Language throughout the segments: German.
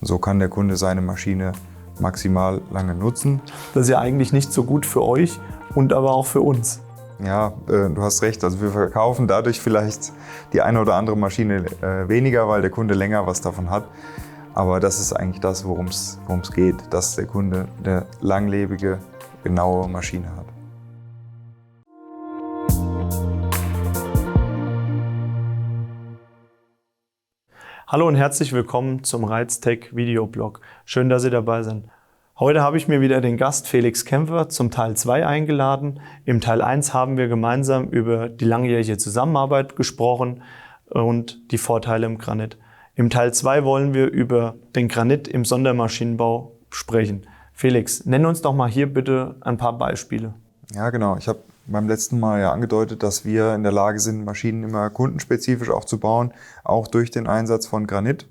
So kann der Kunde seine Maschine maximal lange nutzen. Das ist ja eigentlich nicht so gut für euch und aber auch für uns. Ja, du hast recht. Also wir verkaufen dadurch vielleicht die eine oder andere Maschine weniger, weil der Kunde länger was davon hat. Aber das ist eigentlich das, worum es geht, dass der Kunde eine langlebige, genaue Maschine hat. Hallo und herzlich willkommen zum Reiztech Videoblog. Schön, dass Sie dabei sind. Heute habe ich mir wieder den Gast Felix Kämpfer zum Teil 2 eingeladen. Im Teil 1 haben wir gemeinsam über die langjährige Zusammenarbeit gesprochen und die Vorteile im Granit. Im Teil 2 wollen wir über den Granit im Sondermaschinenbau sprechen. Felix, nenn uns doch mal hier bitte ein paar Beispiele. Ja, genau. Ich habe beim letzten Mal ja angedeutet, dass wir in der Lage sind, Maschinen immer kundenspezifisch aufzubauen, auch durch den Einsatz von Granit.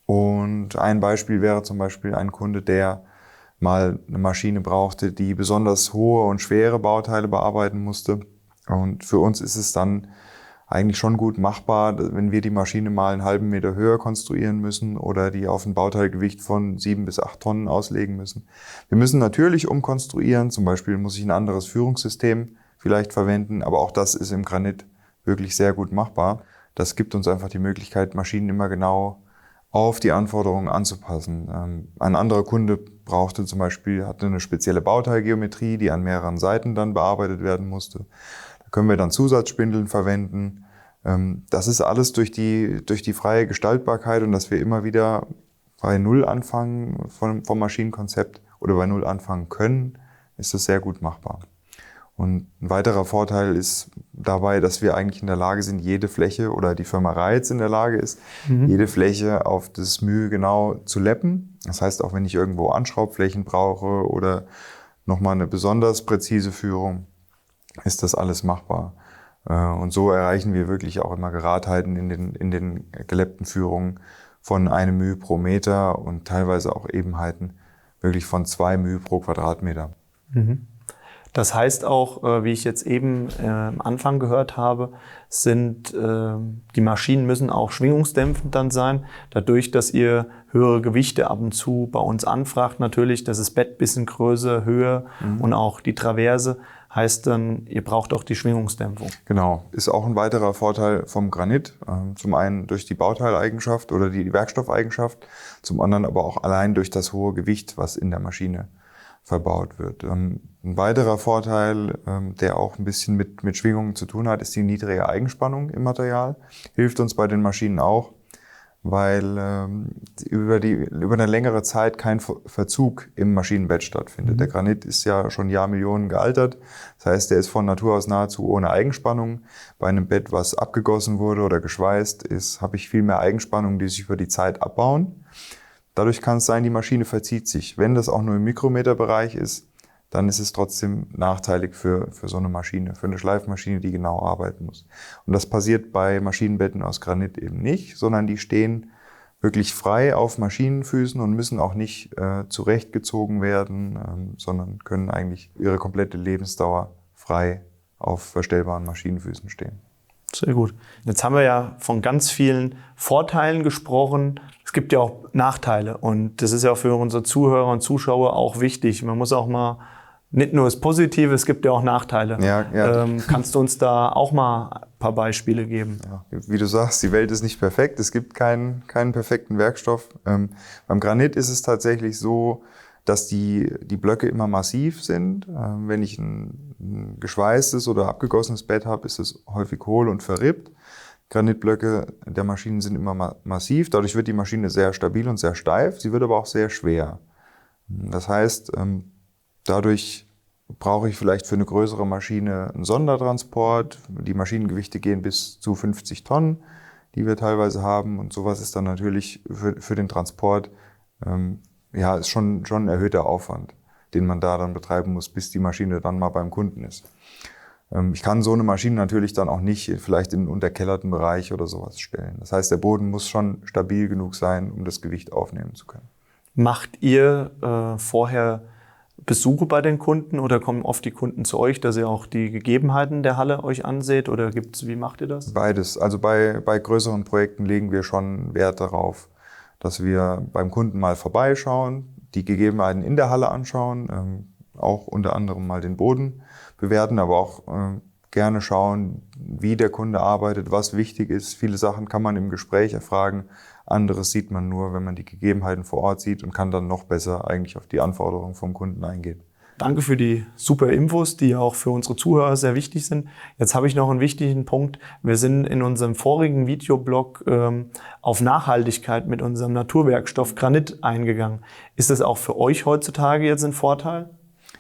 Und ein Beispiel wäre zum Beispiel ein Kunde, der mal eine Maschine brauchte, die besonders hohe und schwere Bauteile bearbeiten musste. Und für uns ist es dann eigentlich schon gut machbar, wenn wir die Maschine mal einen halben Meter höher konstruieren müssen oder die auf ein Bauteilgewicht von 7 bis 8 Tonnen auslegen müssen. Wir müssen natürlich umkonstruieren, zum Beispiel muss ich ein anderes Führungssystem vielleicht verwenden, aber auch das ist im Granit wirklich sehr gut machbar. Das gibt uns einfach die Möglichkeit, Maschinen immer genau auf die Anforderungen anzupassen. Ein anderer Kunde brauchte zum Beispiel, hatte eine spezielle Bauteilgeometrie, die an mehreren Seiten dann bearbeitet werden musste. Da können wir dann Zusatzspindeln verwenden. Das ist alles durch die freie Gestaltbarkeit und dass wir immer wieder bei Null anfangen vom Maschinenkonzept oder bei Null anfangen können, ist das sehr gut machbar. Und ein weiterer Vorteil ist dabei, dass wir eigentlich in der Lage sind, jede Fläche oder die Firma Reitz in der Lage ist, jede Fläche auf das Mühe genau zu läppen. Das heißt, auch wenn ich irgendwo Anschraubflächen brauche oder nochmal eine besonders präzise Führung, ist das alles machbar. Und so erreichen wir wirklich auch immer Geradheiten in den geleppten Führungen von 1 μ pro Meter und teilweise auch Ebenheiten wirklich von 2 μ pro Quadratmeter. Das heißt auch, wie ich jetzt eben am Anfang gehört habe, die Maschinen müssen auch schwingungsdämpfend dann sein. Dadurch, dass ihr höhere Gewichte ab und zu bei uns anfragt, natürlich, dass das Bett ein bisschen größer, höher und auch die Traverse, heißt dann, ihr braucht auch die Schwingungsdämpfung. Genau, ist auch ein weiterer Vorteil vom Granit. Zum einen durch die Bauteileigenschaft oder die Werkstoffeigenschaft, zum anderen aber auch allein durch das hohe Gewicht, was in der Maschine verbaut wird. Ein weiterer Vorteil, der auch ein bisschen mit Schwingungen zu tun hat, ist die niedrige Eigenspannung im Material. Hilft uns bei den Maschinen auch, weil über eine längere Zeit kein Verzug im Maschinenbett stattfindet. Der Granit ist ja schon Jahrmillionen gealtert. Das heißt, der ist von Natur aus nahezu ohne Eigenspannung. Bei einem Bett, was abgegossen wurde oder geschweißt ist, habe ich viel mehr Eigenspannungen, die sich über die Zeit abbauen. Dadurch kann es sein, die Maschine verzieht sich. Wenn das auch nur im Mikrometerbereich ist, dann ist es trotzdem nachteilig für so eine Maschine, für eine Schleifmaschine, die genau arbeiten muss. Und das passiert bei Maschinenbetten aus Granit eben nicht, sondern die stehen wirklich frei auf Maschinenfüßen und müssen auch nicht zurechtgezogen werden, sondern können eigentlich ihre komplette Lebensdauer frei auf verstellbaren Maschinenfüßen stehen. Sehr gut. Jetzt haben wir ja von ganz vielen Vorteilen gesprochen. Es gibt ja auch Nachteile und das ist ja für unsere Zuhörer und Zuschauer auch wichtig. Man muss auch mal, nicht nur das Positive, es gibt ja auch Nachteile. Ja. Kannst du uns da auch mal ein paar Beispiele geben? Ja, wie du sagst, die Welt ist nicht perfekt. Es gibt keinen perfekten Werkstoff. Beim Granit ist es tatsächlich so, dass die Blöcke immer massiv sind. Wenn ich ein geschweißtes oder abgegossenes Bett habe, ist es häufig hohl und verrippt. Granitblöcke der Maschinen sind immer massiv. Dadurch wird die Maschine sehr stabil und sehr steif. Sie wird aber auch sehr schwer. Das heißt, dadurch brauche ich vielleicht für eine größere Maschine einen Sondertransport. Die Maschinengewichte gehen bis zu 50 Tonnen, die wir teilweise haben. Und sowas ist dann natürlich für den Transport ist schon ein erhöhter Aufwand, den man da dann betreiben muss, bis die Maschine dann mal beim Kunden ist. Ich kann so eine Maschine natürlich dann auch nicht vielleicht in einen unterkellerten Bereich oder sowas stellen. Das heißt, der Boden muss schon stabil genug sein, um das Gewicht aufnehmen zu können. Macht ihr vorher Besuche bei den Kunden oder kommen oft die Kunden zu euch, dass ihr auch die Gegebenheiten der Halle euch anseht oder wie macht ihr das? Beides. Also bei größeren Projekten legen wir schon Wert darauf, dass wir beim Kunden mal vorbeischauen, die Gegebenheiten in der Halle anschauen, auch unter anderem mal den Boden bewerten, aber auch gerne schauen, wie der Kunde arbeitet, was wichtig ist. Viele Sachen kann man im Gespräch erfragen, anderes sieht man nur, wenn man die Gegebenheiten vor Ort sieht und kann dann noch besser eigentlich auf die Anforderungen vom Kunden eingehen. Danke für die super Infos, die auch für unsere Zuhörer sehr wichtig sind. Jetzt habe ich noch einen wichtigen Punkt. Wir sind in unserem vorigen Videoblog auf Nachhaltigkeit mit unserem Naturwerkstoff Granit eingegangen. Ist das auch für euch heutzutage jetzt ein Vorteil?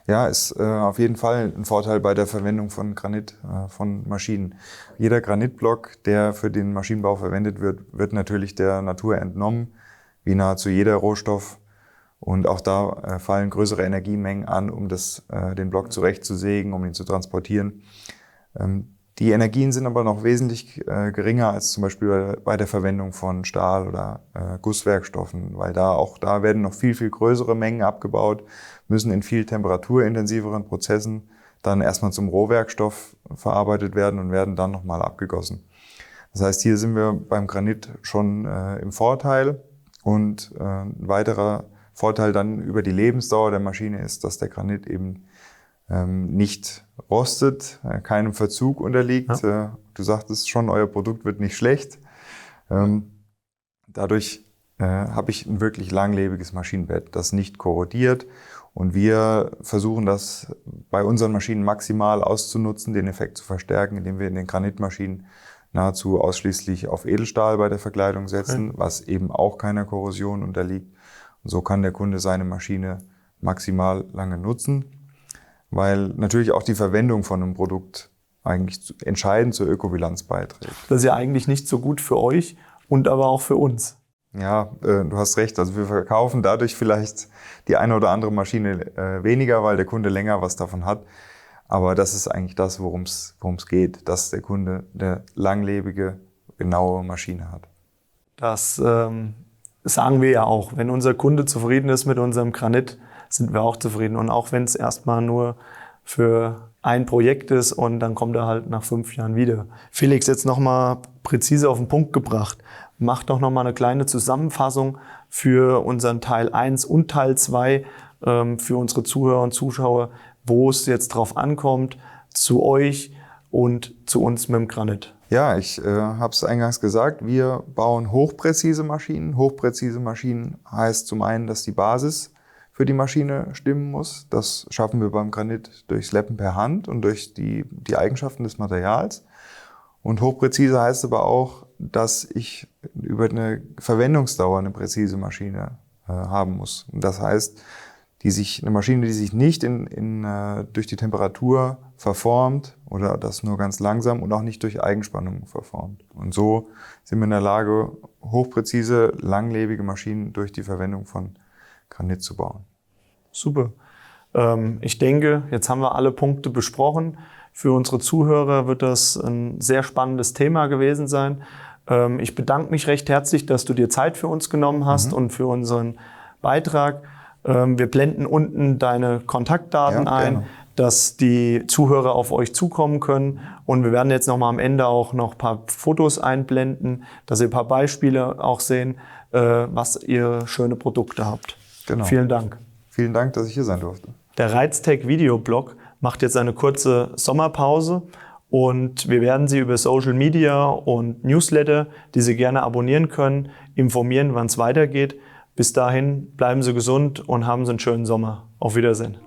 Ja, ist auf jeden Fall ein Vorteil bei der Verwendung von Granit, von Maschinen. Jeder Granitblock, der für den Maschinenbau verwendet wird, wird natürlich der Natur entnommen, wie nahezu jeder Rohstoff. Und auch da fallen größere Energiemengen an, um den Block zurechtzusägen, um ihn zu transportieren. Die Energien sind aber noch wesentlich geringer als zum Beispiel bei der Verwendung von Stahl oder Gusswerkstoffen, weil da werden noch viel, viel größere Mengen abgebaut, müssen in viel temperaturintensiveren Prozessen dann erstmal zum Rohwerkstoff verarbeitet werden und werden dann nochmal abgegossen. Das heißt, hier sind wir beim Granit schon im Vorteil. Und ein weiterer Vorteil dann über die Lebensdauer der Maschine ist, dass der Granit eben nicht rostet, keinem Verzug unterliegt. Ja. Du sagtest schon, euer Produkt wird nicht schlecht. Dadurch habe ich ein wirklich langlebiges Maschinenbett, das nicht korrodiert. Und wir versuchen das bei unseren Maschinen maximal auszunutzen, den Effekt zu verstärken, indem wir in den Granitmaschinen nahezu ausschließlich auf Edelstahl bei der Verkleidung setzen, was eben auch keiner Korrosion unterliegt. Und so kann der Kunde seine Maschine maximal lange nutzen, weil natürlich auch die Verwendung von einem Produkt eigentlich entscheidend zur Ökobilanz beiträgt. Das ist ja eigentlich nicht so gut für euch und aber auch für uns. Ja, du hast recht. Also wir verkaufen dadurch vielleicht die eine oder andere Maschine weniger, weil der Kunde länger was davon hat. Aber das ist eigentlich das, worum es geht, dass der Kunde eine langlebige, genaue Maschine hat. Das sagen wir ja auch. Wenn unser Kunde zufrieden ist mit unserem Granit, sind wir auch zufrieden. Und auch wenn es erstmal nur für ein Projekt ist und dann kommt er halt nach 5 Jahren wieder. Felix, jetzt nochmal präzise auf den Punkt gebracht. Mach doch nochmal eine kleine Zusammenfassung für unseren Teil 1 und Teil 2 für unsere Zuhörer und Zuschauer, wo es jetzt drauf ankommt, zu euch und zu uns mit dem Granit. Ja, ich habe es eingangs gesagt, wir bauen hochpräzise Maschinen. Hochpräzise Maschinen heißt zum einen, dass die Basis für die Maschine stimmen muss. Das schaffen wir beim Granit durchs Leppen per Hand und durch die Eigenschaften des Materials. Und hochpräzise heißt aber auch, dass ich über eine Verwendungsdauer eine präzise Maschine haben muss. Und das heißt, eine Maschine, die sich nicht durch die Temperatur verformt oder das nur ganz langsam und auch nicht durch Eigenspannung verformt. Und so sind wir in der Lage, hochpräzise, langlebige Maschinen durch die Verwendung von Granit zu bauen. Super. Ich denke, jetzt haben wir alle Punkte besprochen. Für unsere Zuhörer wird das ein sehr spannendes Thema gewesen sein. Ich bedanke mich recht herzlich, dass du dir Zeit für uns genommen hast und für unseren Beitrag. Wir blenden unten deine Kontaktdaten ein, dass die Zuhörer auf euch zukommen können. Und wir werden jetzt nochmal am Ende auch noch ein paar Fotos einblenden, dass ihr ein paar Beispiele auch sehen, was ihr schöne Produkte habt. Genau. Vielen Dank. Vielen Dank, dass ich hier sein durfte. Der Reiztech Videoblog macht jetzt eine kurze Sommerpause und wir werden Sie über Social Media und Newsletter, die Sie gerne abonnieren können, informieren, wann es weitergeht. Bis dahin bleiben Sie gesund und haben Sie einen schönen Sommer. Auf Wiedersehen.